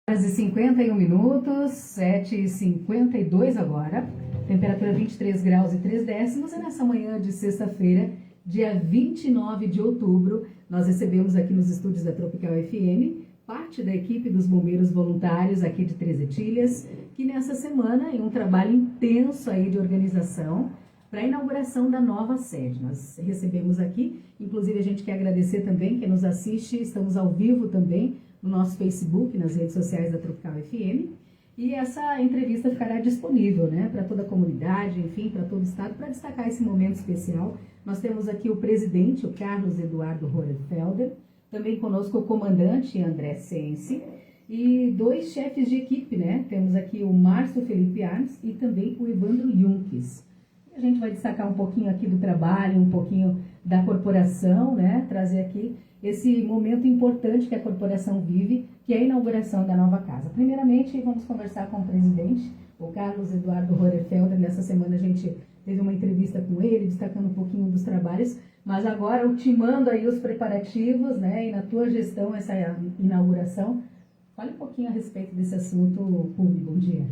Horas e 51 minutos, 7h52 agora, temperatura 23 graus e 3 décimos, e nessa manhã de sexta-feira, dia 29 de outubro, nós recebemos aqui nos estúdios da Tropical FM parte da equipe dos bombeiros voluntários aqui de Três Etilhas, que nessa semana, em um trabalho intenso aí de organização, para a inauguração da nova sede. Nós recebemos aqui, inclusive a gente quer agradecer também quem nos assiste, estamos ao vivo também, no nosso Facebook, nas redes sociais da Tropical FM, e essa entrevista ficará disponível, né, para toda a comunidade, enfim, para todo o estado, para destacar esse momento especial. Nós temos aqui o presidente, o Carlos Eduardo Rohrefelder, também conosco o comandante André Sense, e dois chefes de equipe, né, temos aqui o Márcio Felipe Arns e também o Evandro Junques. A gente vai destacar um pouquinho aqui do trabalho, um pouquinho da corporação, né, trazer aqui esse momento importante que a corporação vive, que é a inauguração da nova casa. Primeiramente, vamos conversar com o presidente, o Carlos Eduardo Rohrefelder. Nessa semana a gente teve uma entrevista com ele, destacando um pouquinho dos trabalhos, mas agora ultimando aí os preparativos, né, e na tua gestão essa inauguração. Fale um pouquinho a respeito desse assunto, Pumi. Bom dia.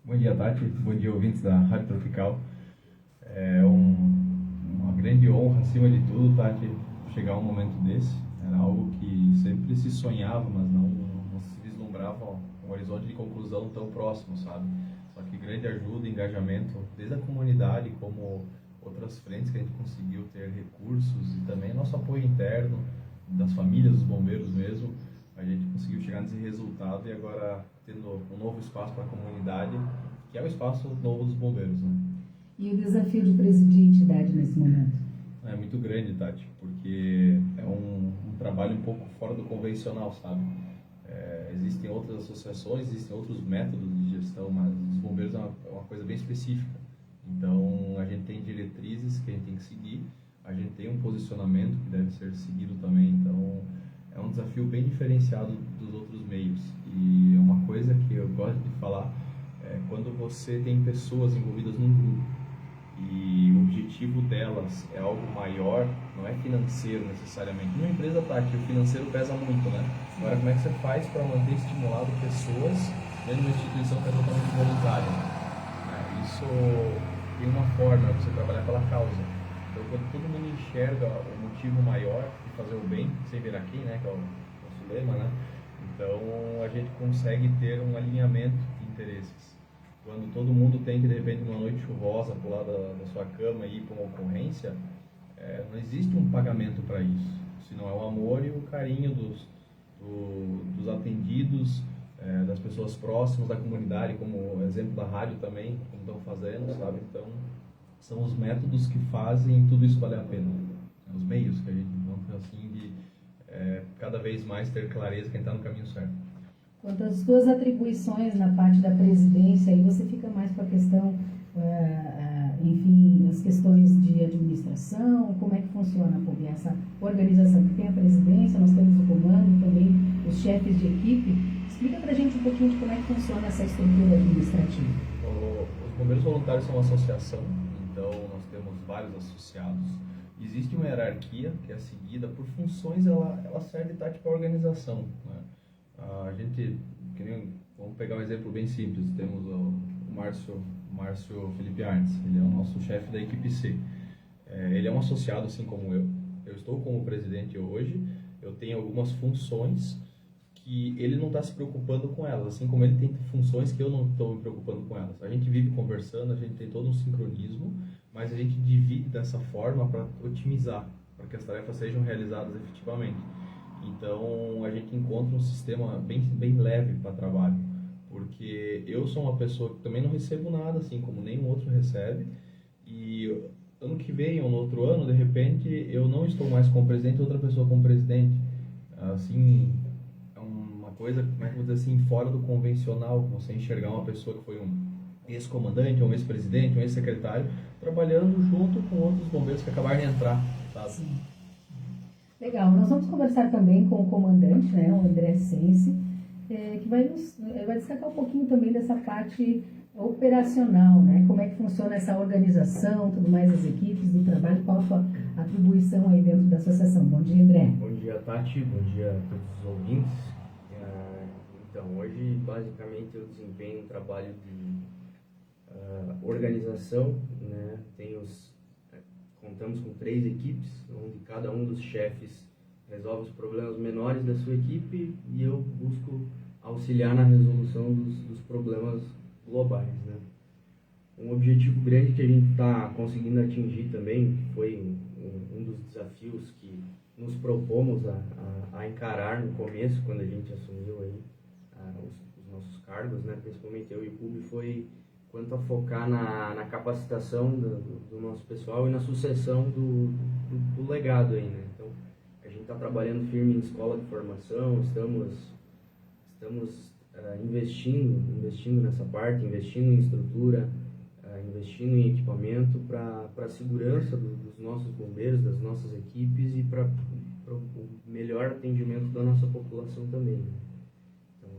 Bom dia, Tati. Bom dia, ouvintes da Rádio Tropical. É uma grande honra, acima de tudo, Tati, chegar a um momento desse. Era algo que sempre se sonhava, mas não se vislumbrava um horizonte de conclusão tão próximo, sabe? Só que grande ajuda, engajamento, desde a comunidade, como outras frentes que a gente conseguiu ter recursos, e também nosso apoio interno, das famílias, dos bombeiros mesmo, a gente conseguiu chegar nesse resultado e agora tendo um novo espaço para a comunidade, que é o espaço novo dos bombeiros, né? E o desafio de presidir a entidade nesse momento? É muito grande, Tati, porque é um trabalho um pouco fora do convencional, sabe? Existem outras associações, existem outros métodos de gestão, mas os bombeiros é uma coisa bem específica. Então, a gente tem diretrizes que a gente tem que seguir, a gente tem um posicionamento que deve ser seguido também. Então, é um desafio bem diferenciado dos outros meios. E uma coisa que eu gosto de falar é quando você tem pessoas envolvidas num grupo, e o objetivo delas é algo maior, não é financeiro necessariamente. Numa empresa, Tati, o financeiro pesa muito, né? Agora, como é que você faz para manter estimulado pessoas dentro de uma instituição que é totalmente voluntária? Isso tem uma forma, você trabalhar pela causa. Então, quando todo mundo enxerga o motivo maior de fazer o bem, sem ver aqui, né, que é o nosso lema, né? Então, a gente consegue ter um alinhamento de interesses. Quando todo mundo tem que, de repente, numa noite chuvosa, pular da sua cama e ir para uma ocorrência, não existe um pagamento para isso. Senão é o amor e o carinho dos atendidos, das pessoas próximas da comunidade, como o exemplo da rádio também, como estão fazendo, sabe? Então, são os métodos que fazem tudo isso valer a pena. Os meios que a gente encontra, assim, de cada vez mais ter clareza que a gente está no caminho certo. Quanto às suas atribuições na parte da presidência, aí você fica mais com a questão, enfim, as questões de administração, como é que funciona essa organização? Que tem a presidência, nós temos o comando, também os chefes de equipe. Explica pra gente um pouquinho de como é que funciona essa estrutura administrativa. Os bombeiros voluntários são uma associação, então nós temos vários associados. Existe uma hierarquia que é seguida por funções, ela serve, Tati, para a organização, né? A gente, vamos pegar um exemplo bem simples, temos o Márcio Felipe Arns, ele é o nosso chefe da equipe C. Ele é um associado assim como eu estou como presidente hoje, eu tenho algumas funções que ele não está se preocupando com elas, assim como ele tem funções que eu não estou me preocupando com elas. A gente vive conversando, a gente tem todo um sincronismo, mas a gente divide dessa forma para otimizar, para que as tarefas sejam realizadas efetivamente. Então, a gente encontra um sistema bem leve para trabalho, porque eu sou uma pessoa que também não recebo nada, assim como nenhum outro recebe, e ano que vem ou no outro ano, de repente, eu não estou mais como presidente, outra pessoa como presidente. Assim, é uma coisa, como é que eu vou dizer assim, fora do convencional, você enxergar uma pessoa que foi um ex-comandante, um ex-presidente, um ex-secretário, trabalhando junto com outros bombeiros que acabaram de entrar, sabe? Sim. Legal, nós vamos conversar também com o comandante, né, o André Sense, que vai destacar um pouquinho também dessa parte operacional, né, como é que funciona essa organização, tudo mais, as equipes do trabalho, qual a sua atribuição aí dentro da associação. Bom dia, André. Bom dia, Tati, bom dia a todos os ouvintes. Então, hoje, basicamente, eu desempenho um trabalho de organização, né? Contamos com 3 equipes, onde cada um dos chefes resolve os problemas menores da sua equipe e eu busco auxiliar na resolução dos problemas globais, né? Um objetivo grande que a gente está conseguindo atingir também foi um dos desafios que nos propomos a encarar no começo, quando a gente assumiu aí os nossos cargos, né? Principalmente eu e o Pub, foi quanto a focar na capacitação do nosso pessoal e na sucessão do legado aí, né? Então, a gente está trabalhando firme em escola de formação, estamos investindo nessa parte, investindo em estrutura, investindo em equipamento para a segurança dos nossos bombeiros, das nossas equipes e para o melhor atendimento da nossa população também, né? Então,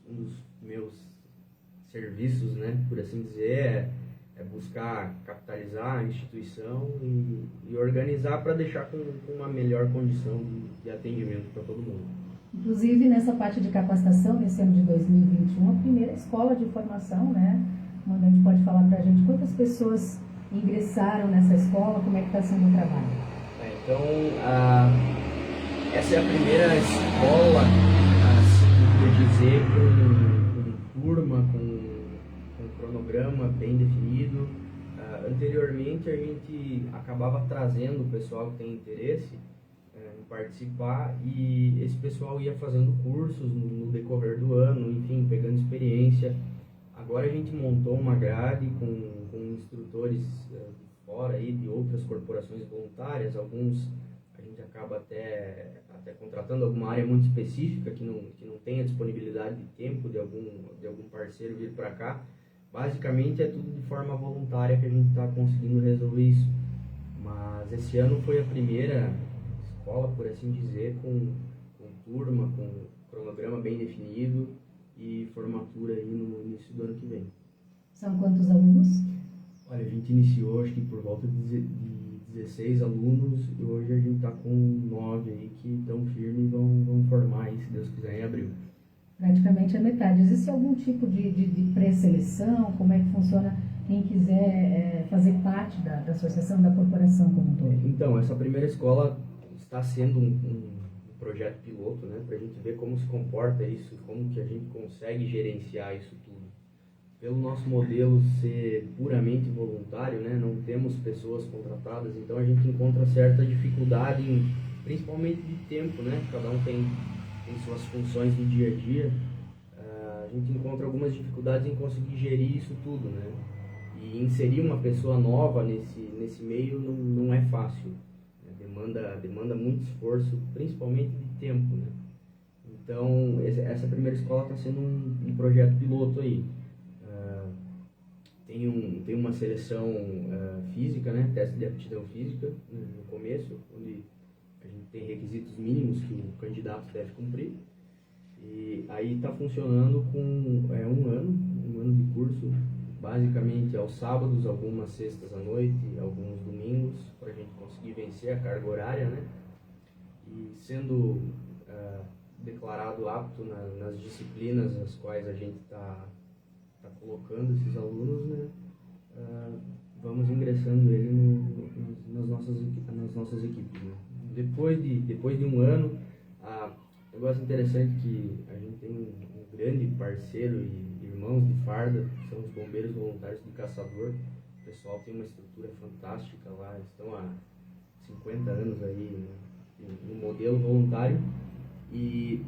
um dos meus serviços, né, por assim dizer, é buscar capitalizar a instituição e organizar para deixar com uma melhor condição de atendimento para todo mundo. Inclusive, nessa parte de capacitação, nesse ano de 2021, a primeira escola de formação, né? O comandante pode falar para a gente quantas pessoas ingressaram nessa escola, como é que está sendo o trabalho? Então, essa é a primeira escola, assim, por dizer, com turma, com cronograma bem definido. Anteriormente, a gente acabava trazendo o pessoal que tem interesse em participar e esse pessoal ia fazendo cursos no decorrer do ano, enfim, pegando experiência. Agora a gente montou uma grade com instrutores de fora aí, de outras corporações voluntárias. Alguns a gente acaba até contratando alguma área muito específica que não tem a disponibilidade de tempo de algum parceiro vir para cá. Basicamente é tudo de forma voluntária que a gente está conseguindo resolver isso. Mas esse ano foi a primeira escola, por assim dizer, com turma, com cronograma bem definido e formatura aí no início do ano que vem. São quantos alunos? Olha, a gente iniciou acho que por volta de 16 alunos e hoje a gente está com 9 aí que estão firmes e vão formar aí, se Deus quiser, em abril. Praticamente a metade. Existe algum tipo de pré-seleção? Como é que funciona quem quiser fazer parte da associação, da corporação como um todo? Então, essa primeira escola está sendo um projeto piloto, né, para a gente ver como se comporta isso, como que a gente consegue gerenciar isso tudo. Pelo nosso modelo ser puramente voluntário, né, não temos pessoas contratadas, então a gente encontra certa dificuldade, principalmente de tempo, né, cada um tem suas funções do dia a dia, a gente encontra algumas dificuldades em conseguir gerir isso tudo, né, e inserir uma pessoa nova nesse meio não é fácil. Demanda muito esforço, principalmente de tempo, né? Então, essa primeira escola está sendo um projeto piloto aí. Tem uma seleção física, né? Teste de aptidão física no começo, onde a gente tem requisitos mínimos que o candidato deve cumprir. E aí está funcionando com um ano de curso, basicamente aos sábados, algumas sextas à noite, alguns domingos, para a gente conseguir vencer a carga horária, né? E sendo declarado apto nas disciplinas nas quais a gente está colocando esses alunos, né? Vamos ingressando ele nas nossas equipes, né? Depois de um ano, um negócio interessante que a gente tem um grande parceiro e irmãos de farda, que são os bombeiros voluntários de Caçador. O pessoal tem uma estrutura fantástica lá, estão há 50 anos aí no modelo voluntário e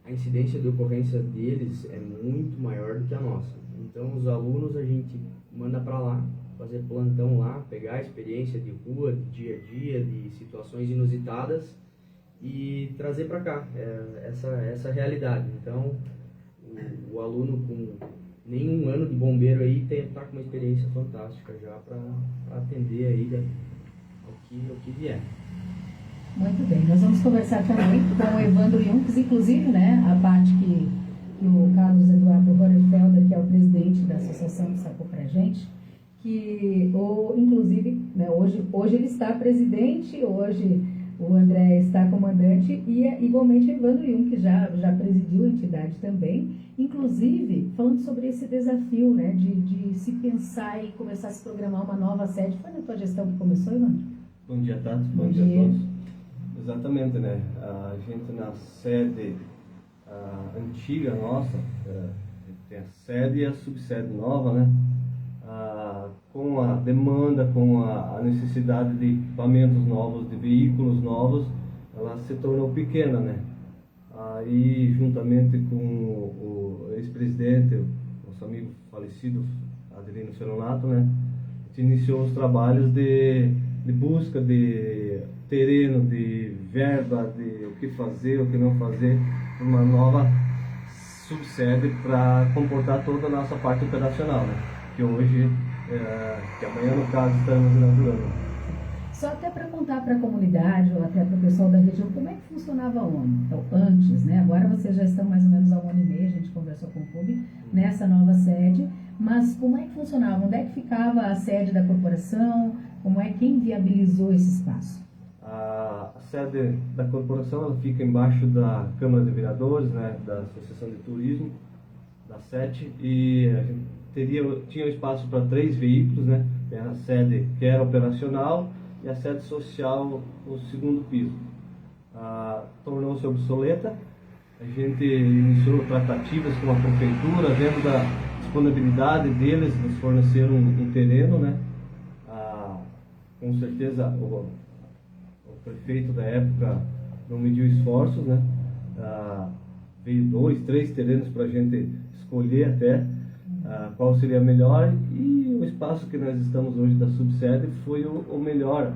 a incidência de ocorrência deles é muito maior do que a nossa. Então os alunos a gente manda para lá, fazer plantão lá, pegar a experiência de rua, de dia a dia, de situações inusitadas e trazer para cá essa realidade. Então o aluno com nem um ano de bombeiro aí está com uma experiência fantástica já para atender aí ao que vier. Muito bem, nós vamos conversar também com o Evandro Junques, inclusive, né, a parte que o Carlos Eduardo Hornfelder, que é o presidente da associação, destacou para a gente, inclusive, né, hoje ele está presidente, hoje O André está comandante e igualmente o Evandro Jung, que já presidiu a entidade também. Inclusive, falando sobre esse desafio, né, de se pensar e começar a se programar uma nova sede. Foi na tua gestão que começou, Evandro? Bom dia, Tato. Bom dia dia. a todos. Exatamente, né? A gente na sede antiga nossa, tem a sede e a subsede nova, né? Com a demanda, com a necessidade de equipamentos novos, de veículos novos, ela se tornou pequena, né? Aí, juntamente com o ex-presidente, nosso amigo falecido, Adelino Feronato, né? A gente iniciou os trabalhos de busca de terreno, de verba, de o que fazer, o que não fazer, uma nova subsede para comportar toda a nossa parte operacional, né? Que hoje, que amanhã no caso estamos inaugurando. Só até para contar para a comunidade ou até para o pessoal da região como é que funcionava a ONU. Então, antes, né? Agora vocês já estão mais ou menos há um ano e meio, a gente conversou com o clube nessa nova sede, mas como é que funcionava? Onde é que ficava a sede da corporação? Como é quem viabilizou esse espaço? A sede da corporação ela fica embaixo da Câmara de Vereadores, né, da Associação de Turismo, da SET, e a gente tinha espaço para 3 veículos, né, tem a sede que era operacional e a sede social, o segundo piso. Tornou-se obsoleta, a gente iniciou tratativas com a prefeitura, vendo da disponibilidade deles, nos forneceram um terreno, né, com certeza o prefeito da época não mediu esforços, né? Veio 2, 3 terrenos para a gente escolher até qual seria melhor, e o espaço que nós estamos hoje da subsede foi o melhor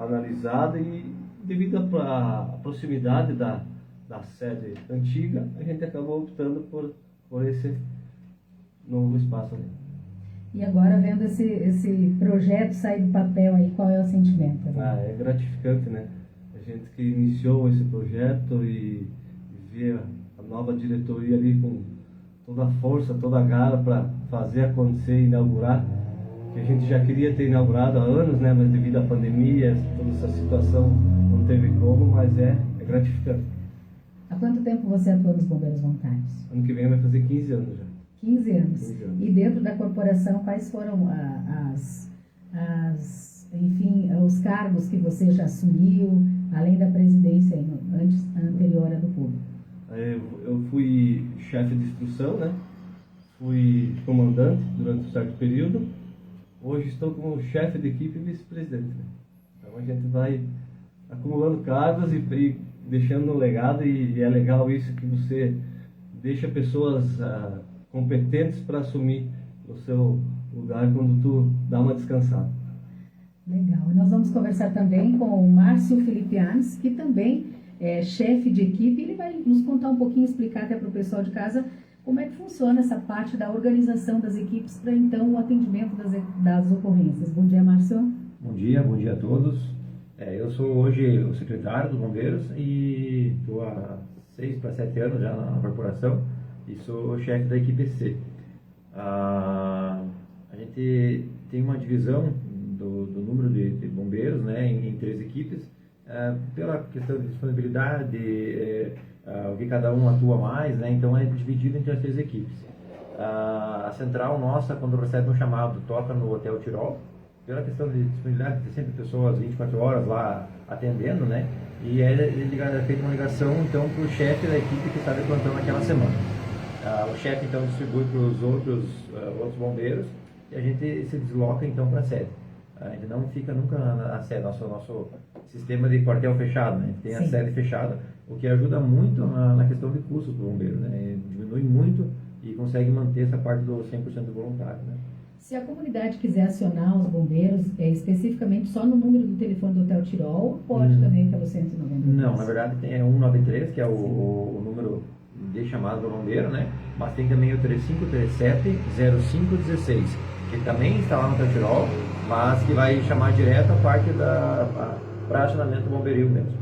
analisado, e devido à proximidade da sede antiga, a gente acabou optando por esse novo espaço ali. E agora, vendo esse projeto sair do papel aí, qual é o sentimento? É gratificante, né? A gente que iniciou esse projeto e ver a nova diretoria ali com toda a força, toda a garra para fazer acontecer e inaugurar, que a gente já queria ter inaugurado há anos, né? Mas devido à pandemia, toda essa situação não teve como, mas é gratificante. Há quanto tempo você atua nos Bombeiros Voluntários? Ano que vem vai fazer 15 anos já. 15 anos. 15 anos. E dentro da corporação, quais foram enfim, os cargos que você já assumiu, além da presidência anterior à do público? Eu fui chefe de instrução, né? Fui comandante durante um certo período. Hoje estou como chefe de equipe e vice-presidente, né? Então a gente vai acumulando cargos e deixando um legado, e é legal isso, que você deixa pessoas competentes para assumir o seu lugar quando tu dá uma descansada. Legal. E nós vamos conversar também com o Márcio Filipianes, que também é chefe de equipe. Ele vai nos contar um pouquinho, explicar até para o pessoal de casa como é que funciona essa parte da organização das equipes para, então, o atendimento das ocorrências. Bom dia, Márcio. Bom dia a todos. Eu sou hoje o secretário dos bombeiros e estou há 6 para 7 anos já na corporação e sou chefe da equipe C. A gente tem uma divisão do número de bombeiros, né, em 3 equipes, pela questão de disponibilidade, o que cada um atua mais, né, então é dividido entre as 3 equipes. A central nossa, quando recebe um chamado, toca no Hotel Tirol, pela questão de disponibilidade, tem sempre pessoas 24 horas lá atendendo, né, e é feita uma ligação então para o chefe da equipe que está de plantão naquela semana. O chefe então distribui para os outros bombeiros e a gente se desloca então para a sede. A gente não fica nunca na sede, nosso sistema de quartel fechado, né? A gente tem a sede fechada, o que ajuda muito na questão de custos do bombeiro, né? Diminui muito e consegue manter essa parte do 100% voluntário, né? Se a comunidade quiser acionar os bombeiros, especificamente só no número do telefone do Hotel Tirol, pode também pelo 193? Não, na verdade tem 193, que é o número de chamada do bombeiro, né? Mas tem também o 3537-0516, que também está lá no Hotel Tirol, mas que vai chamar direto a parte para acionamento bombeiril mesmo.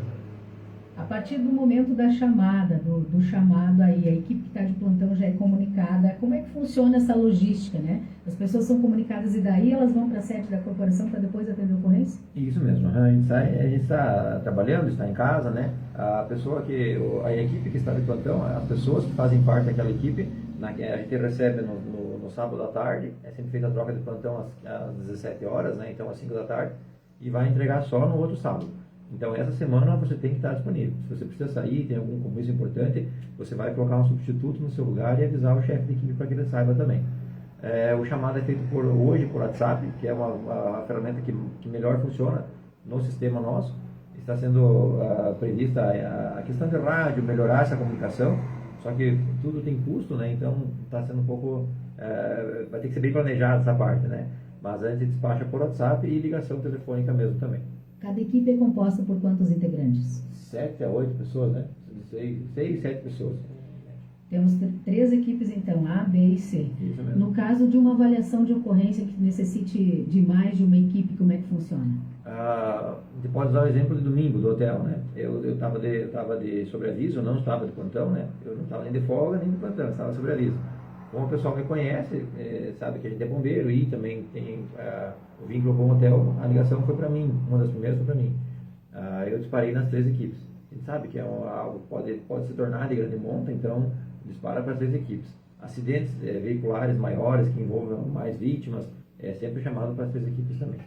A partir do momento da chamada, do chamado aí, a equipe que está de plantão já é comunicada, como é que funciona essa logística, né? As pessoas são comunicadas e daí elas vão para a sede da corporação para depois atender a ocorrência? Isso mesmo, a gente está trabalhando, está em casa, né? A equipe que está de plantão, as pessoas que fazem parte daquela equipe, a gente recebe no sábado à tarde, é sempre feita a troca de plantão às 17 horas, né? Então às 5 da tarde, e vai entregar só no outro sábado. Então essa semana você tem que estar disponível. Se você precisa sair, tem algum compromisso importante, você vai colocar um substituto no seu lugar e avisar o chefe de equipe para que ele saiba também. O chamado é feito hoje por WhatsApp, que é uma ferramenta que melhor funciona no sistema nosso. Está sendo prevista a questão de rádio, melhorar essa comunicação, só que tudo tem custo, né? Então está sendo um pouco... vai ter que ser bem planejado essa parte, né? Mas a gente despacha por WhatsApp e ligação telefônica mesmo também. Cada equipe é composta por quantos integrantes? 7 a 8 pessoas, né? 6, 7 pessoas. Temos 3 equipes então, A, B e C. Isso mesmo. No caso de uma avaliação de ocorrência que necessite de mais de uma equipe, como é que funciona? A gente pode usar o exemplo de domingo do hotel, né? Eu estava de sobreaviso, não estava de plantão, né? Eu não estava nem de folga nem de plantão, eu estava de sobreaviso. Como o pessoal me conhece, sabe que a gente é bombeiro e também tem o vínculo com o hotel, a ligação foi para mim, uma das primeiras foi para mim. Eu disparei nas 3 equipes. A gente sabe que algo pode se tornar de grande monta, então dispara para as 3 equipes. Acidentes veiculares maiores que envolvam mais vítimas, é sempre chamado para as 3 equipes também.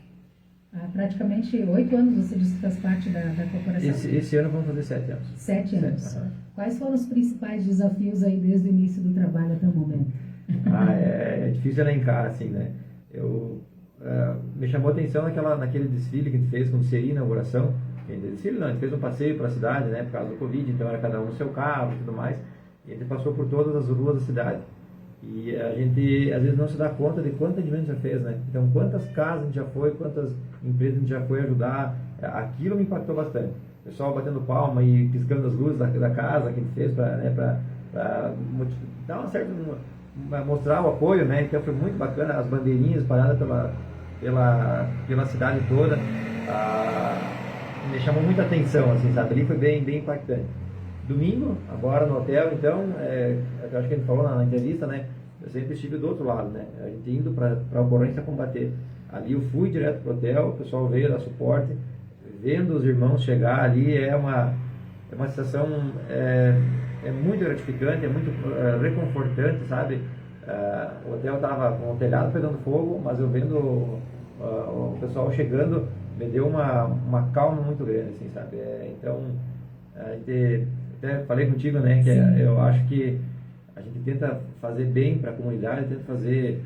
Há praticamente 8 anos você disse que faz parte da corporação? Esse ano vamos fazer 7 anos. 7 anos. Uhum. Quais foram os principais desafios aí desde o início do trabalho até o momento? É difícil elencar, assim, né? Me chamou a atenção naquele desfile que a gente fez quando seria a inauguração. Desfile não, a gente fez um passeio para a cidade, né? Por causa do Covid, então era cada um no seu carro e tudo mais. E a gente passou por todas as ruas da cidade. E a gente, às vezes, não se dá conta de quanto a gente já fez, né? Então, quantas casas a gente já foi, quantas empresas a gente já foi ajudar. Aquilo me impactou bastante. O pessoal batendo palma e piscando as luzes da casa que a gente fez para dar uma certa... mostrar o apoio, né? Então, foi muito bacana. As bandeirinhas paradas pela cidade toda. Me chamou muita atenção, assim, sabe? Ali foi bem impactante. Domingo, agora no hotel, então, eu acho que a gente falou na entrevista, né? Eu sempre estive do outro lado, né? A gente indo para a ocorrência combater. Ali eu fui direto para o hotel, o pessoal veio dar suporte, vendo os irmãos chegar ali, é uma sensação muito gratificante, é muito reconfortante, sabe? O hotel estava com o telhado pegando fogo, mas eu vendo o pessoal chegando, me deu uma calma muito grande, assim, sabe? Então, a gente... Até falei contigo, né, que eu acho que a gente tenta fazer bem para a comunidade, tenta fazer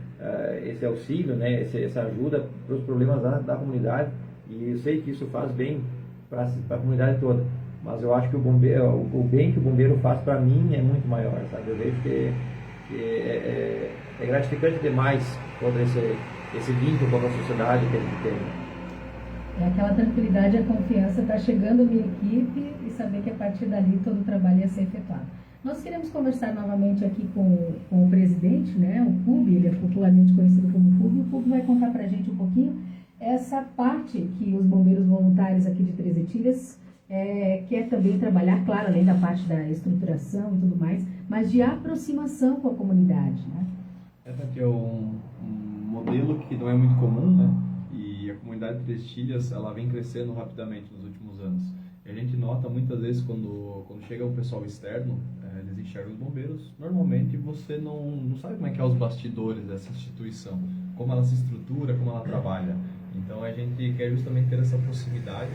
esse auxílio, né, essa ajuda para os problemas da comunidade, e eu sei que isso faz bem para a comunidade toda, mas eu acho que o bem que o bombeiro faz para mim é muito maior, sabe? Eu vejo que é gratificante demais todo esse vínculo com a sociedade que a gente tem. É aquela tranquilidade e a confiança, está chegando a minha equipe e saber que a partir dali todo o trabalho ia ser efetuado. Nós queremos conversar novamente aqui com o presidente, né, o Pubi, ele é popularmente conhecido como Pubi. O Pubi vai contar para a gente um pouquinho essa parte que os bombeiros voluntários aqui de Três Etilhas quer também trabalhar, claro, além da parte da estruturação e tudo mais, mas de aproximação com a comunidade, né? Essa aqui é um modelo que não é muito comum, né? E a comunidade de Três Etilhas, ela vem crescendo rapidamente nos últimos anos. E a gente nota muitas vezes quando chega um pessoal externo, eles enxergam os bombeiros. Normalmente você não sabe como é que é os bastidores dessa instituição, como ela se estrutura, como ela trabalha. Então a gente quer justamente ter essa proximidade.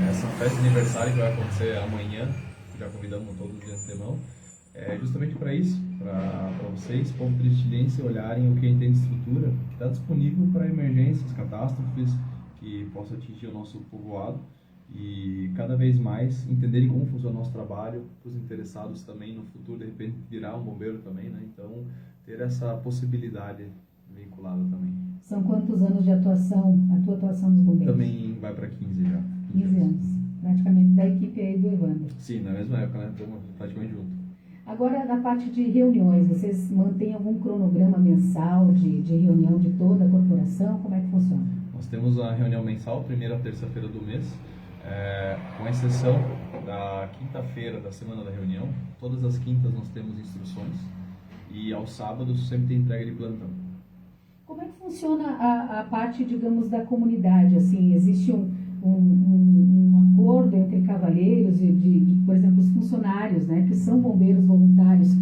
Essa festa de aniversário que vai acontecer amanhã, já convidamos todos de antemão, justamente para isso, para vocês, povo trestilense, olharem o que a gente tem de estrutura, que está disponível para emergências, catástrofes que possam atingir o nosso povoado, e cada vez mais entenderem como funciona o nosso trabalho, os interessados também no futuro, de repente, virar um bombeiro também, né? Então, ter essa possibilidade vinculada também. São quantos anos de atuação, a tua atuação dos bombeiros? Também vai para 15 já. 15 anos, praticamente da equipe aí do Evandro. Sim, na mesma época, né? Estamos praticamente juntos. Agora, na parte de reuniões, vocês mantêm algum cronograma mensal de reunião de toda a corporação? Como é que funciona? Nós temos a reunião mensal, primeira terça-feira do mês, Com exceção da quinta-feira da semana da reunião, todas as quintas nós temos instruções e aos sábados sempre tem entrega de plantão. Como é que funciona a parte, digamos, da comunidade? Assim, existe um acordo entre cavalheiros e por exemplo, os funcionários, né, que são bombeiros voluntários,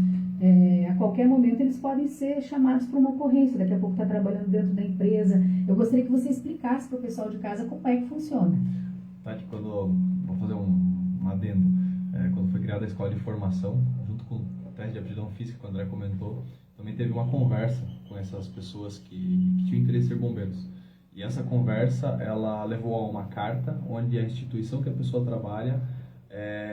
a qualquer momento eles podem ser chamados para uma ocorrência, daqui a pouco está trabalhando dentro da empresa. Eu gostaria que você explicasse para o pessoal de casa como é que funciona. Tati, vou fazer um adendo, quando foi criada a escola de formação, junto com o teste de aptidão física que o André comentou, também teve uma conversa com essas pessoas que tinham interesse em ser bombeiros. E essa conversa, ela levou a uma carta onde a instituição que a pessoa trabalha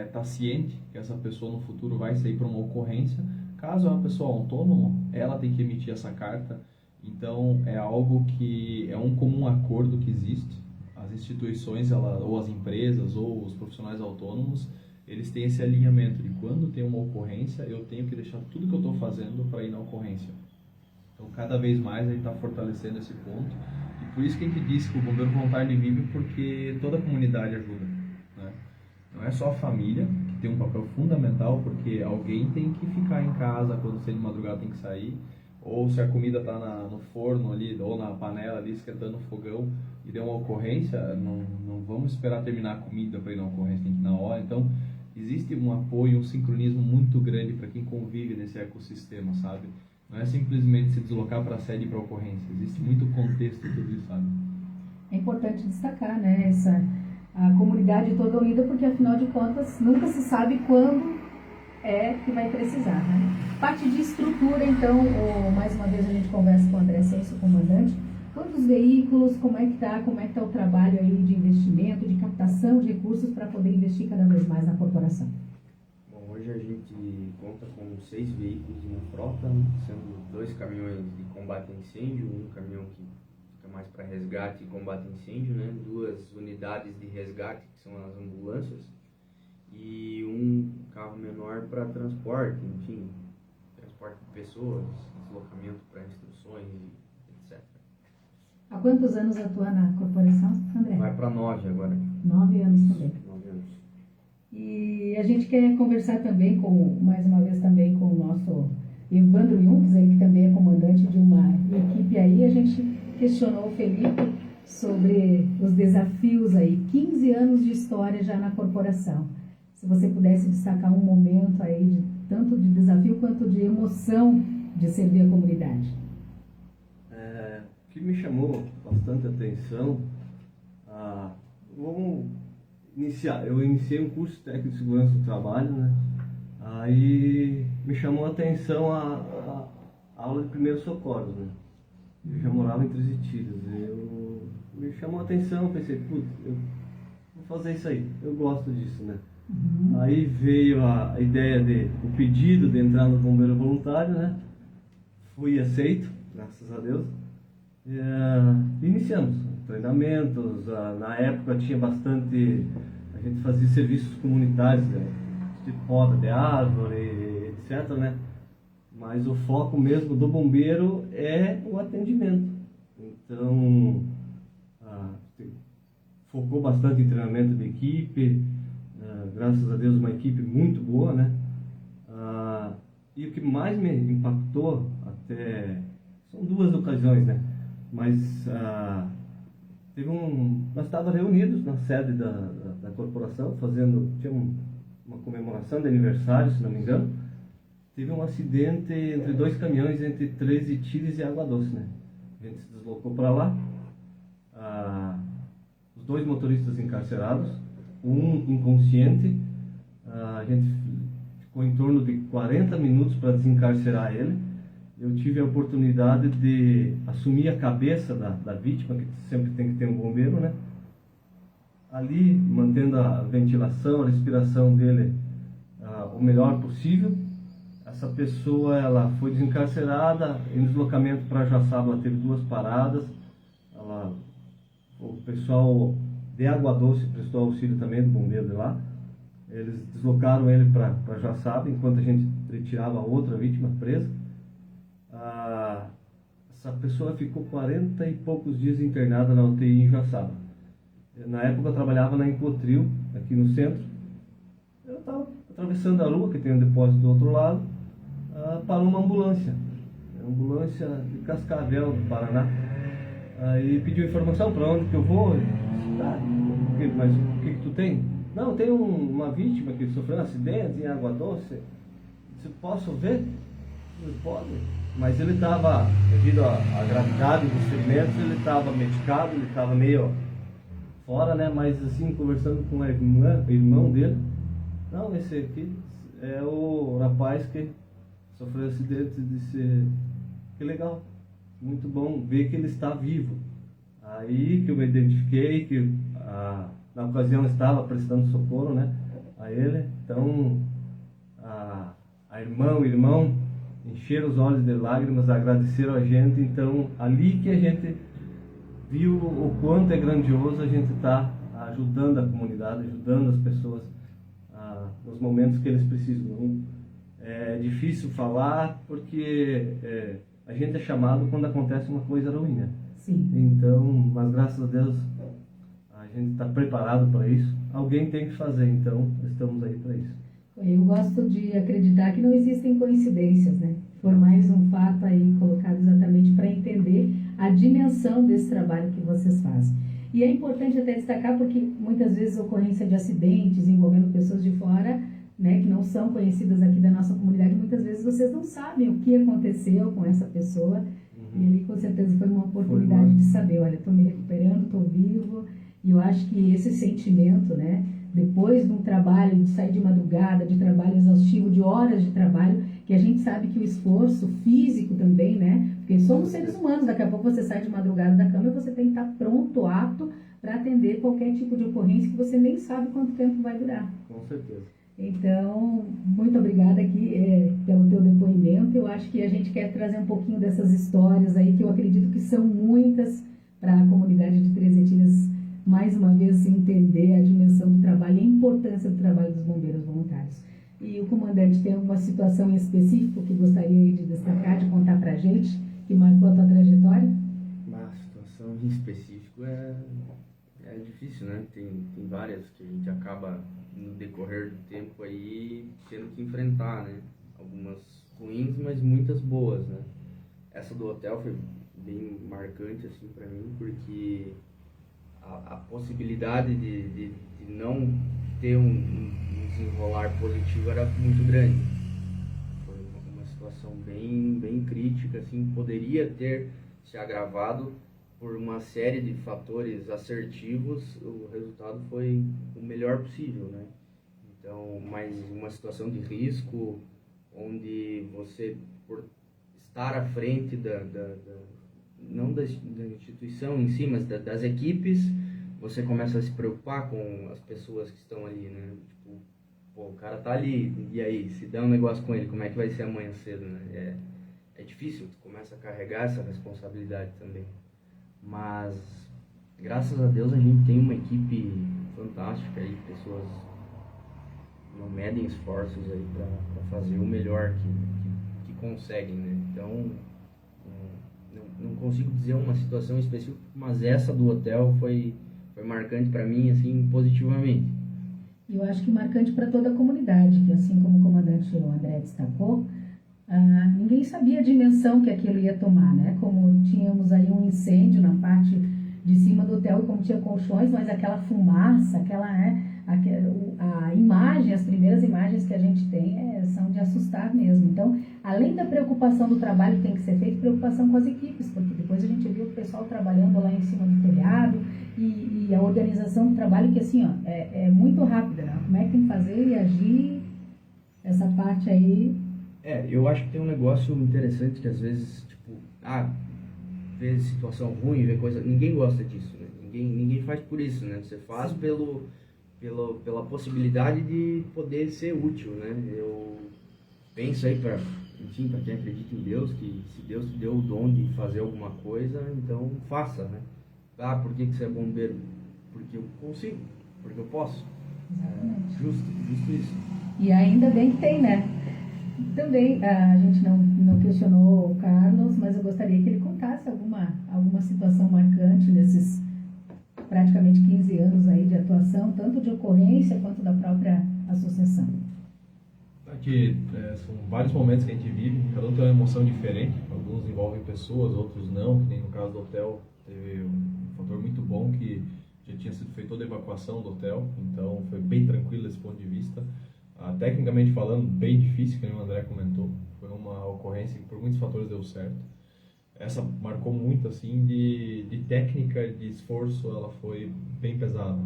está ciente que essa pessoa no futuro vai sair para uma ocorrência. Caso é uma pessoa autônoma, ela tem que emitir essa carta. Então, é algo que é um comum acordo que existe. As instituições, ou as empresas, ou os profissionais autônomos, eles têm esse alinhamento de quando tem uma ocorrência, eu tenho que deixar tudo que eu estou fazendo para ir na ocorrência. Então, cada vez mais a gente está fortalecendo esse ponto. E por isso que a gente disse que o bombeiro voluntário ele vive, porque toda a comunidade ajuda, né? Não é só a família, que tem um papel fundamental, porque alguém tem que ficar em casa quando você de madrugada tem que sair, ou se a comida está no forno ali, ou na panela ali, esquentando no fogão, e deu uma ocorrência, não vamos esperar terminar a comida para ir na ocorrência, tem que ir na hora. Então, existe um apoio, um sincronismo muito grande para quem convive nesse ecossistema, sabe? Não é simplesmente se deslocar para a sede e para a ocorrência, existe muito contexto em tudo isso, sabe? É importante destacar, né, a comunidade toda unida, porque afinal de contas nunca se sabe quando é que vai precisar, né? Parte de estrutura, então, mais uma vez a gente conversa com o André Senso, comandante. Quantos veículos, como é que tá o trabalho aí de investimento, de captação de recursos para poder investir cada vez mais na corporação? Bom, hoje a gente conta com 6 veículos em uma frota, sendo 2 caminhões de combate a incêndio, um caminhão que fica mais para resgate e combate a incêndio, né? 2 unidades de resgate, que são as ambulâncias, e um carro menor para transporte, enfim, transporte de pessoas, deslocamento para instruções, etc. Há quantos anos atua na corporação, André? Vai para 9 agora. 9 anos também. 9 anos. E a gente quer conversar também mais uma vez também com o nosso Evandro Junques, ele que também é comandante de uma equipe aí. A gente questionou o Felipe sobre os desafios aí, 15 anos de história já na corporação. Se você pudesse destacar um momento aí, tanto de desafio quanto de emoção de servir a comunidade. O que me chamou bastante atenção, vamos iniciar. Eu iniciei um curso técnico de segurança do trabalho, né? Aí me chamou a atenção a aula de primeiros socorros, né? Eu já morava em Três Itilhas. Me chamou a atenção, pensei, putz, eu vou fazer isso aí, eu gosto disso, né? Uhum. Aí veio a ideia o pedido de entrar no bombeiro voluntário, né? Fui aceito, graças a Deus. Iniciamos treinamentos. Na época tinha bastante, a gente fazia serviços comunitários, né? De poda de árvore, etc, né? Mas o foco mesmo do bombeiro é o atendimento. Então, focou bastante em treinamento de equipe. Graças a Deus, uma equipe muito boa, né? E o que mais me impactou, até são 2 ocasiões, né? Mas nós estávamos reunidos na sede da corporação, tinha uma comemoração de aniversário, se não me engano. Teve um acidente entre 2 caminhões entre Três Itilhas e Água Doce, né? A gente se deslocou para lá, os 2 motoristas encarcerados, um inconsciente. A gente ficou em torno de 40 minutos para desencarcerar ele. Eu tive a oportunidade de assumir a cabeça da vítima, que sempre tem que ter um bombeiro, né? Ali, mantendo a ventilação, a respiração dele o melhor possível. Essa pessoa, ela foi desencarcerada. Em deslocamento para Joaçaba, ela teve 2 paradas. O pessoal de Água Doce prestou auxílio também do bombeiro de lá. Eles deslocaram ele para Joaçaba, enquanto a gente retirava a outra vítima presa. Essa pessoa ficou 40 e poucos dias internada na UTI em Joaçaba. Na época eu trabalhava na Incotril, aqui no centro. Eu estava atravessando a rua, que tem um depósito do outro lado, parou uma ambulância. Ambulância de Cascavel, do Paraná. Aí pediu informação para onde que eu vou. Eu disse, tá, mas o que tu tem? Não, tem uma vítima que sofreu um acidente em Água Doce. Se posso ver? Eu pode. Mas ele estava, devido à gravidade dos ferimentos, ele estava medicado, ele estava meio fora, né? Mas assim, conversando com o irmão dele, não, esse aqui é o rapaz que sofreu acidente. Disse, que legal, muito bom ver que ele está vivo. Aí que eu me identifiquei, que na ocasião estava prestando socorro, né, a ele. Então o irmão encheram os olhos de lágrimas, agradeceram a gente. Então ali que a gente viu o quanto é grandioso a gente estar ajudando a comunidade, ajudando as pessoas nos momentos que eles precisam. É difícil falar porque a gente é chamado quando acontece uma coisa ruim, né? Sim. Então, mas graças a Deus a gente está preparado para isso. Alguém tem que fazer, então estamos aí para isso. Eu gosto de acreditar que não existem coincidências, né? Foi mais um fato aí colocado exatamente para entender a dimensão desse trabalho que vocês fazem. E é importante até destacar porque muitas vezes a ocorrência de acidentes envolvendo pessoas de fora, né, que não são conhecidas aqui da nossa comunidade, muitas vezes vocês não sabem o que aconteceu com essa pessoa. E ali com certeza foi uma oportunidade de saber, olha, estou me recuperando, estou vivo. E eu acho que esse sentimento, né, depois de um trabalho, de sair de madrugada, de trabalho exaustivo, de horas de trabalho, que a gente sabe que o esforço físico também, né, porque somos seres humanos, daqui a pouco você sai de madrugada da cama e você tem que estar pronto, apto para atender qualquer tipo de ocorrência que você nem sabe quanto tempo vai durar. Com certeza. Então, muito obrigada aqui pelo teu depoimento. Eu acho que a gente quer trazer um pouquinho dessas histórias aí, que eu acredito que são muitas, para a comunidade de Três Etilhas, mais uma vez, entender a dimensão do trabalho e a importância do trabalho dos bombeiros voluntários. E o comandante, tem alguma situação em específico que gostaria de destacar, de contar para a gente, que marcou a tua trajetória? Uma situação em específico é difícil, né? Tem várias que a gente acaba, no decorrer do tempo aí, tendo que enfrentar, né? Algumas ruins, mas muitas boas, né? Essa do hotel foi bem marcante, assim, para mim, porque a possibilidade de não ter um desenrolar positivo era muito grande. Foi uma situação bem crítica, assim, poderia ter se agravado por uma série de fatores assertivos. O resultado foi o melhor possível, né? Então, mas uma situação de risco, onde você, por estar à frente não da instituição em si, mas das equipes, você começa a se preocupar com as pessoas que estão ali, né? Tipo, pô, o cara tá ali, e aí, se der um negócio com ele, como é que vai ser amanhã cedo, né? É difícil, tu começa a carregar essa responsabilidade também. Mas, graças a Deus, a gente tem uma equipe fantástica aí, pessoas não medem esforços aí para fazer o melhor que conseguem, né? Então, não consigo dizer uma situação específica, mas essa do hotel foi marcante para mim, assim, positivamente. Eu acho que marcante para toda a comunidade, que assim como o comandante André destacou, ninguém sabia a dimensão que aquilo ia tomar, né? Como tínhamos aí um incêndio na parte de cima do hotel e como tinha colchões, mas aquela fumaça, a imagem, as primeiras imagens que a gente tem são de assustar mesmo. Então, além da preocupação do trabalho que tem que ser feito, preocupação com as equipes, porque depois a gente viu o pessoal trabalhando lá em cima do telhado e a organização do trabalho que assim, ó, é muito rápida, né? Como é que tem que fazer e agir, essa parte aí. Eu acho que tem um negócio interessante que às vezes, tipo, ver situação ruim, ver coisa... Ninguém gosta disso, né? Ninguém faz por isso, né? Você faz pela possibilidade de poder ser útil, né? Eu penso aí para quem acredita em Deus, que se Deus te deu o dom de fazer alguma coisa, então faça, né? Por que você é bombeiro? Porque eu consigo, porque eu posso. Exatamente. Justo isso. E ainda bem que tem, né? Também, a gente não questionou o Carlos, mas eu gostaria que ele contasse alguma situação marcante nesses praticamente 15 anos aí de atuação, tanto de ocorrência quanto da própria associação. Aqui são vários momentos que a gente vive, cada um tem uma emoção diferente, alguns envolvem pessoas, outros não, que nem no caso do hotel, teve um fator muito bom que já tinha sido feita toda a evacuação do hotel, então foi bem tranquilo desse ponto de vista. Tecnicamente falando, bem difícil, que o André comentou, foi uma ocorrência que por muitos fatores deu certo. Essa marcou muito, assim, de técnica, de esforço, ela foi bem pesada.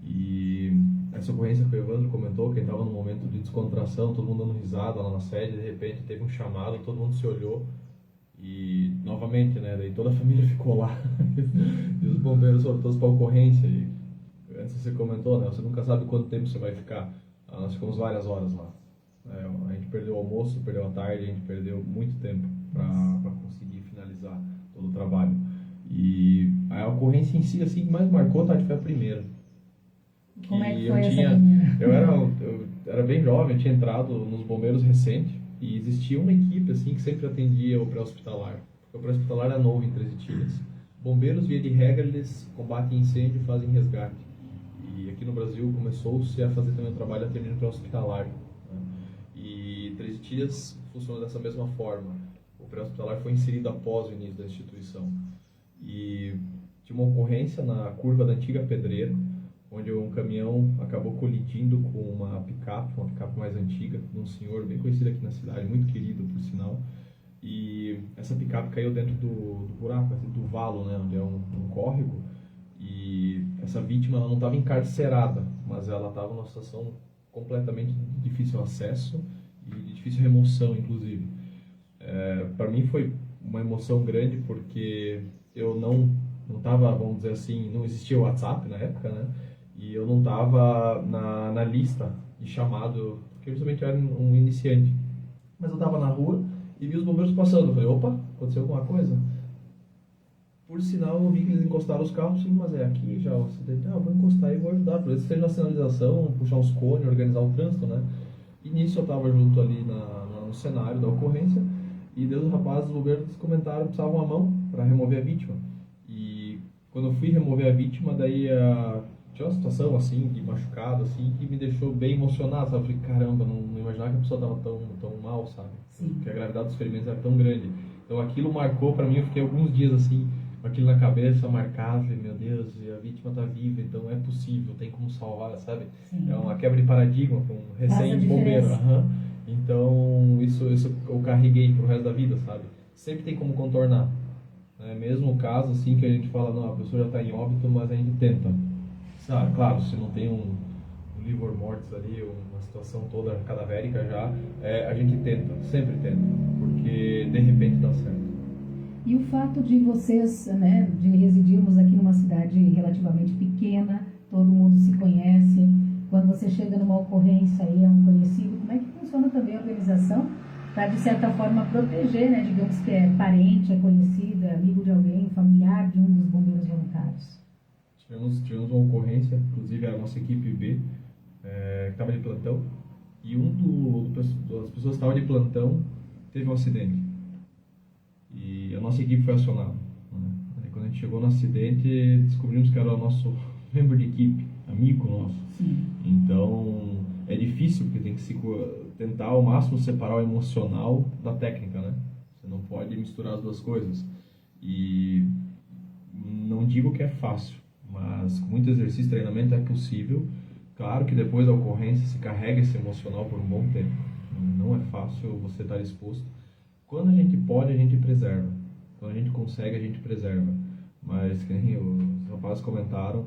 E essa ocorrência que o Evandro comentou, que estava num momento de descontração, todo mundo dando risada lá na sede, de repente teve um chamado, todo mundo se olhou e, novamente, né, daí toda a família ficou lá e os bombeiros foram todos para a ocorrência. E antes você comentou, né, você nunca sabe quanto tempo você vai ficar. Nós ficamos várias horas lá. A gente perdeu o almoço, perdeu a tarde, a gente perdeu muito tempo para conseguir finalizar todo o trabalho. E a ocorrência em si, assim, que mais marcou, Tati, foi a primeira. Como é que eu foi essa tinha, primeira? eu era bem jovem, eu tinha entrado nos bombeiros recente e existia uma equipe assim que sempre atendia o pré-hospitalar. Porque o pré-hospitalar era novo em Três Itilhas. Bombeiros, via de regra, eles combatem incêndio e fazem resgate. E aqui no Brasil começou-se a fazer também um trabalho atendendo pré-hospitalar. Né? E Três Itilhas funciona dessa mesma forma. O pré-hospitalar foi inserido após o início da instituição. E tinha uma ocorrência na curva da antiga Pedreira, onde um caminhão acabou colidindo com uma picape mais antiga, de um senhor bem conhecido aqui na cidade, muito querido, por sinal. E essa picape caiu dentro do buraco, assim, do valo, né, onde é um córrego. E essa vítima ela não estava encarcerada, mas ela estava numa situação completamente de difícil acesso e de difícil remoção, inclusive. Para mim foi uma emoção grande, porque eu não estava, vamos dizer assim, não existia o WhatsApp na época, né? E eu não estava na lista de chamado, porque justamente eu era um iniciante. Mas eu estava na rua e vi os bombeiros passando. Eu falei, opa, aconteceu alguma coisa? Por sinal, eu vi que eles encostaram os carros. Sim, mas é aqui já o acidente. Eu vou encostar e vou ajudar. Por isso seja a sinalização, puxar uns cones, organizar o trânsito, né? E nisso eu estava junto ali no cenário da ocorrência. E Deus, os rapazes, os bombeiros comentaram que precisavam uma mão para remover a vítima. E quando eu fui remover a vítima, daí tinha uma situação assim, de machucado, assim, que me deixou bem emocionado, sabe? Eu falei, caramba, não imaginava que a pessoa estava tão mal, sabe? Sim. Que a gravidade dos ferimentos era tão grande. Então aquilo marcou para mim, eu fiquei alguns dias assim, com aquilo na cabeça, marcado, falei, meu Deus, a vítima está viva, então é possível, tem como salvar, sabe? Sim. É uma quebra de paradigma para um recém-bombeiro. Então isso eu carreguei pro resto da vida, sabe? Sempre tem como contornar. Mesmo o caso assim que a gente fala, não, a pessoa já está em óbito, mas a gente tenta. Sabe? Claro, se não tem um livor mortis ali, uma situação toda cadavérica já, a gente tenta, sempre tenta, porque de repente dá certo. E o fato de vocês, né, de residirmos aqui numa cidade relativamente pequena, todo mundo se conhece, quando você chega numa ocorrência aí, é um conhecido, como é que funciona também a organização para, de certa forma, proteger, né, digamos que é parente, é conhecido, é amigo de alguém, familiar de um dos bombeiros voluntários? Tivemos uma ocorrência, inclusive era a nossa equipe B, que estava de plantão, e das pessoas que estavam de plantão teve um acidente. E a nossa equipe foi acionada. Né? Aí, quando a gente chegou no acidente, descobrimos que era o nosso membro de equipe, amigo nosso. Sim. Então, é difícil, porque tem que tentar ao máximo separar o emocional da técnica, né? Você não pode misturar as duas coisas. E não digo que é fácil, mas com muito exercício e treinamento é possível. Claro que depois da ocorrência se carrega esse emocional por um bom tempo. Não é fácil você estar exposto. Quando a gente pode, a gente preserva. Quando a gente consegue, a gente preserva. Mas, como os rapazes comentaram,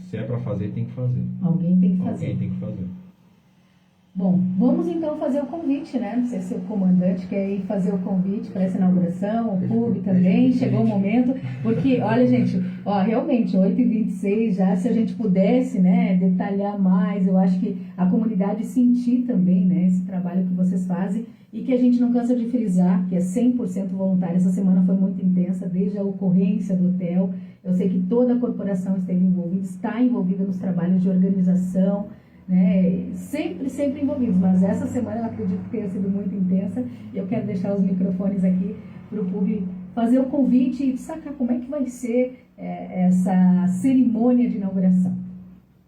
se é para fazer, tem que fazer. Alguém tem que fazer. Alguém tem que fazer. Bom, vamos então fazer o convite, né? Não sei se o comandante quer ir fazer o convite para essa inauguração, o PUB também, chegou o momento, porque, olha gente, realmente, 8h26 já, se a gente pudesse, né, detalhar mais, eu acho que a comunidade sentir também, né, esse trabalho que vocês fazem e que a gente não cansa de frisar, que é 100% voluntário. Essa semana foi muito intensa, desde a ocorrência do hotel, eu sei que toda a corporação esteve envolvida, está envolvida nos trabalhos de organização, né, sempre envolvidos, mas essa semana eu acredito que tenha sido muito intensa e eu quero deixar os microfones aqui para o PUB fazer o convite e destacar como é que vai ser essa cerimônia de inauguração.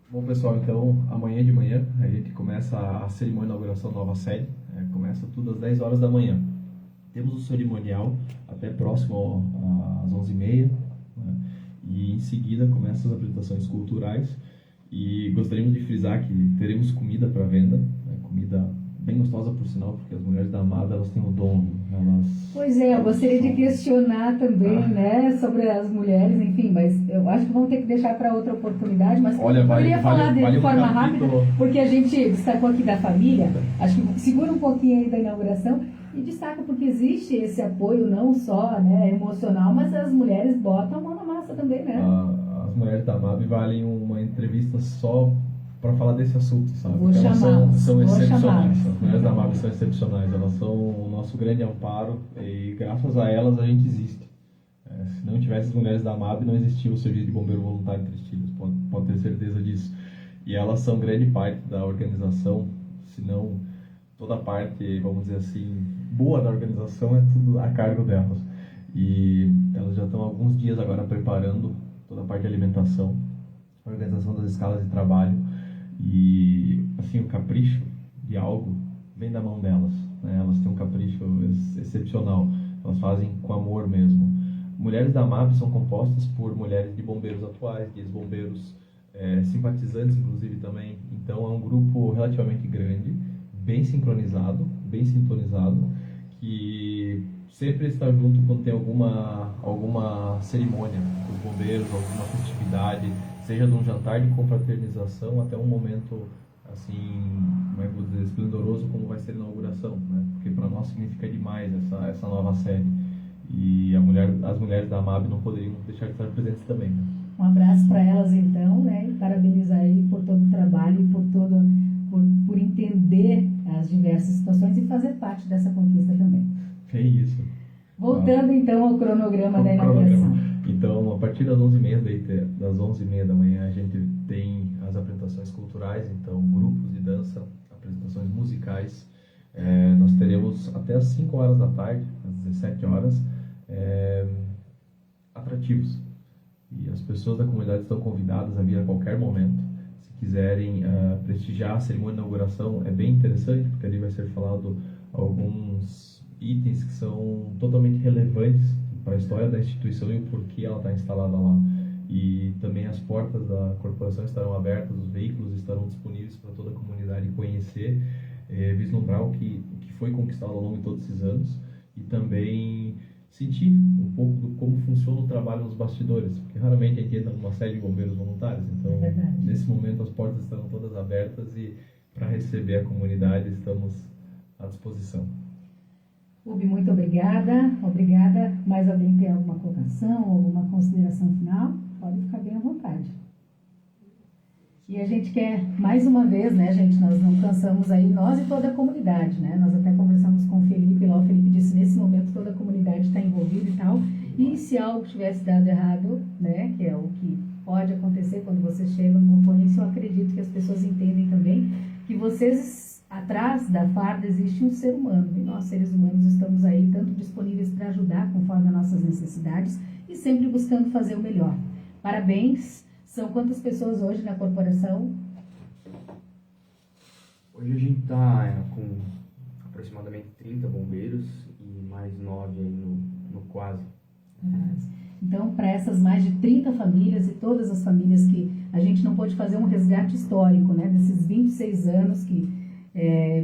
Bom, pessoal, então amanhã de manhã a gente começa a cerimônia de inauguração da nova sede, começa tudo às 10 horas da manhã. Temos o cerimonial até próximo às 11h30, né? E em seguida começam as apresentações culturais e gostaríamos de frisar que teremos comida para venda, né? Comida bem gostosa por sinal, porque as mulheres da Amada, elas têm o dom, Pois é, eu gostaria de questionar também, né, sobre as mulheres, enfim, mas eu acho que vamos ter que deixar para outra oportunidade, mas olha, poderia falar de forma rápida, capítulo. porque a gente destacou aqui da família, acho que segura um pouquinho aí da inauguração e destaca porque existe esse apoio não só, né, emocional, mas as mulheres botam a mão na massa também, né? As mulheres da MAB valem uma entrevista só para falar desse assunto, sabe? Vou Porque elas são excepcionais. chamá-las. As mulheres da MAB são excepcionais, elas são o nosso grande amparo e graças a elas a gente existe. Se não tivesse as mulheres da MAB, não existia o Serviço de Bombeiro Voluntário em Trestilhos, pode ter certeza disso. E elas são grande parte da organização, se não toda a parte, vamos dizer assim, boa da organização é tudo a cargo delas. E elas já estão há alguns dias agora preparando toda a parte de alimentação, a organização das escalas de trabalho e, assim, o capricho de algo vem da mão delas, né? Elas têm um capricho excepcional, elas fazem com amor mesmo. Mulheres da MAB são compostas por mulheres de bombeiros atuais, de ex-bombeiros, simpatizantes inclusive também, então é um grupo relativamente grande, bem sincronizado, bem sintonizado, que sempre está junto quando tem alguma cerimônia dos bombeiros, alguma festividade, seja de um jantar de confraternização até um momento assim, como é que eu vou dizer, esplendoroso como vai ser a inauguração, né? Porque para nós significa demais essa nova sede e as mulheres da MAB não poderiam deixar de estar presentes também, né? Um abraço para elas então, né? E parabenizar aí por todo o trabalho e por entender as diversas situações e fazer parte dessa conquista também. É isso. Voltando então ao cronograma da inauguração. Então, a partir das 11h30 da manhã, a gente tem as apresentações culturais, então grupos de dança, apresentações musicais. Nós teremos até às 5 horas da tarde, às 17 horas, atrativos. E as pessoas da comunidade estão convidadas a vir a qualquer momento. Se quiserem prestigiar a cerimônia de inauguração, é bem interessante, porque ali vai ser falado alguns itens que são totalmente relevantes para a história da instituição e o porquê ela está instalada lá. E também as portas da corporação estarão abertas, os veículos estarão disponíveis para toda a comunidade conhecer, vislumbrar o que foi conquistado ao longo de todos esses anos e também sentir um pouco do como funciona o trabalho nos bastidores, porque raramente a gente entra numa sede de bombeiros voluntários, então nesse momento as portas estarão todas abertas e para receber a comunidade estamos à disposição. Ubi, muito obrigada. Obrigada. Mais alguém tem alguma colocação, alguma consideração final? Pode ficar bem à vontade. E a gente quer, mais uma vez, né, gente, nós não cansamos aí, nós e toda a comunidade, né? Nós até conversamos com o Felipe lá, o Felipe disse, nesse momento toda a comunidade está envolvida e tal, e se algo tivesse dado errado, né, que é o que pode acontecer quando você chega numa ocorrência, eu acredito que as pessoas entendem também que vocês, atrás da farda existe um ser humano, e nós seres humanos estamos aí tanto disponíveis para ajudar conforme as nossas necessidades e sempre buscando fazer o melhor. Parabéns! São quantas pessoas hoje na corporação? Hoje a gente está com aproximadamente 30 bombeiros e mais 9 aí no quase. Então, para essas mais de 30 famílias e todas as famílias que a gente não pôde fazer um resgate histórico, né, desses 26 anos que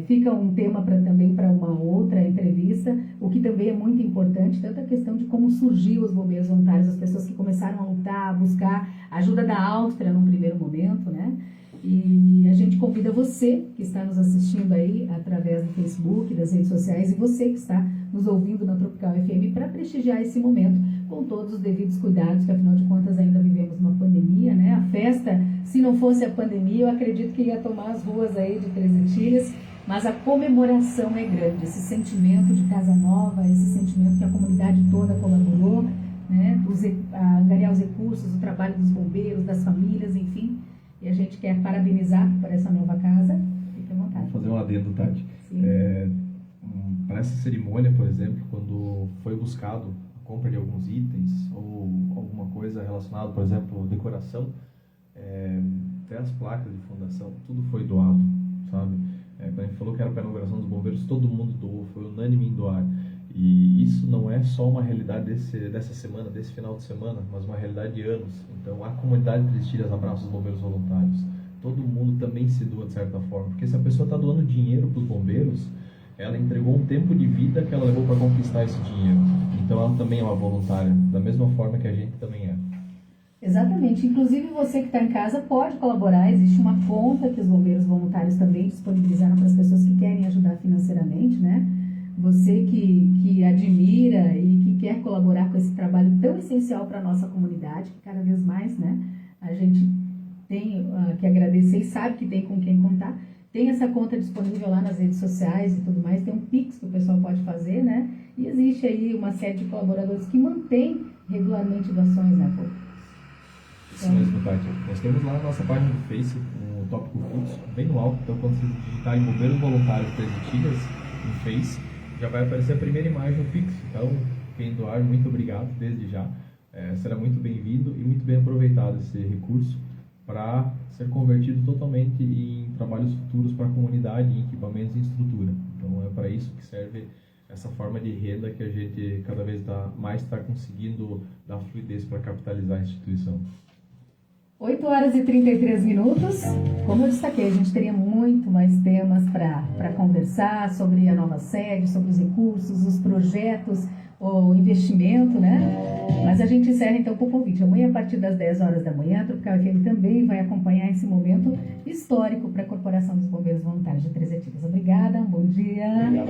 fica um tema também para uma outra entrevista, o que também é muito importante, tanto a questão de como surgiu os bombeiros voluntários, as pessoas que começaram a lutar, a buscar ajuda da Áustria num primeiro momento, né? E a gente convida você que está nos assistindo aí através do Facebook, das redes sociais, e você que está nos ouvindo na Tropical FM para prestigiar esse momento com todos os devidos cuidados, que afinal de contas ainda vivemos uma pandemia, né? A festa, se não fosse a pandemia, eu acredito que ia tomar as ruas aí de Três Etilhas, mas a comemoração é grande, esse sentimento de casa nova, esse sentimento que a comunidade toda colaborou, né? Angariar os recursos, o trabalho dos bombeiros, das famílias, enfim. E a gente quer parabenizar por essa nova casa. Fique à vontade. Vou fazer um adendo, Tati. Para essa cerimônia, por exemplo, quando foi buscado compra de alguns itens ou alguma coisa relacionada, por exemplo, decoração, até as placas de fundação, tudo foi doado, sabe? Quando a gente falou que era para a inauguração dos bombeiros, todo mundo doou, foi unânime em doar. E isso não é só uma realidade dessa semana, desse final de semana, mas uma realidade de anos. Então, a comunidade Três Tílias abraça os bombeiros voluntários. Todo mundo também se doa de certa forma, porque se a pessoa está doando dinheiro para os bombeiros, ela entregou um tempo de vida que ela levou para conquistar esse dinheiro. Então, ela também é uma voluntária, da mesma forma que a gente também é. Exatamente. Inclusive, você que está em casa pode colaborar. Existe uma conta que os bombeiros voluntários também disponibilizaram para as pessoas que querem ajudar financeiramente, né? Você que admira e que quer colaborar com esse trabalho tão essencial para a nossa comunidade, que cada vez mais, né, a gente tem que agradecer e sabe que tem com quem contar. Tem essa conta disponível lá nas redes sociais e tudo mais, tem um Pix que o pessoal pode fazer, né? E existe aí uma série de colaboradores que mantém regularmente doações, né, pô? Isso mesmo, Tati. Nós temos lá na nossa página do Face, um tópico fluxo, bem no alto. Então, quando você digitar em Bombeiros Voluntários Três Tílias no Face, já vai aparecer a primeira imagem do Pix. Então, quem doar, muito obrigado desde já. Será muito bem-vindo e muito bem aproveitado esse recurso para ser convertido totalmente em trabalhos futuros para a comunidade, em equipamentos e estrutura. Então, é para isso que serve essa forma de renda que a gente cada vez mais está conseguindo dar fluidez para capitalizar a instituição. 8 horas e 33 minutos. Como eu destaquei, a gente teria muito mais temas para conversar sobre a nova sede, sobre os recursos, os projetos, o investimento, né? Mas a gente encerra então com o convite. Amanhã, a partir das 10 horas da manhã, a Tropical FM também vai acompanhar esse momento histórico para a Corporação dos Bombeiros Voluntários de Três Tílias. Obrigada, um bom dia. Obrigado,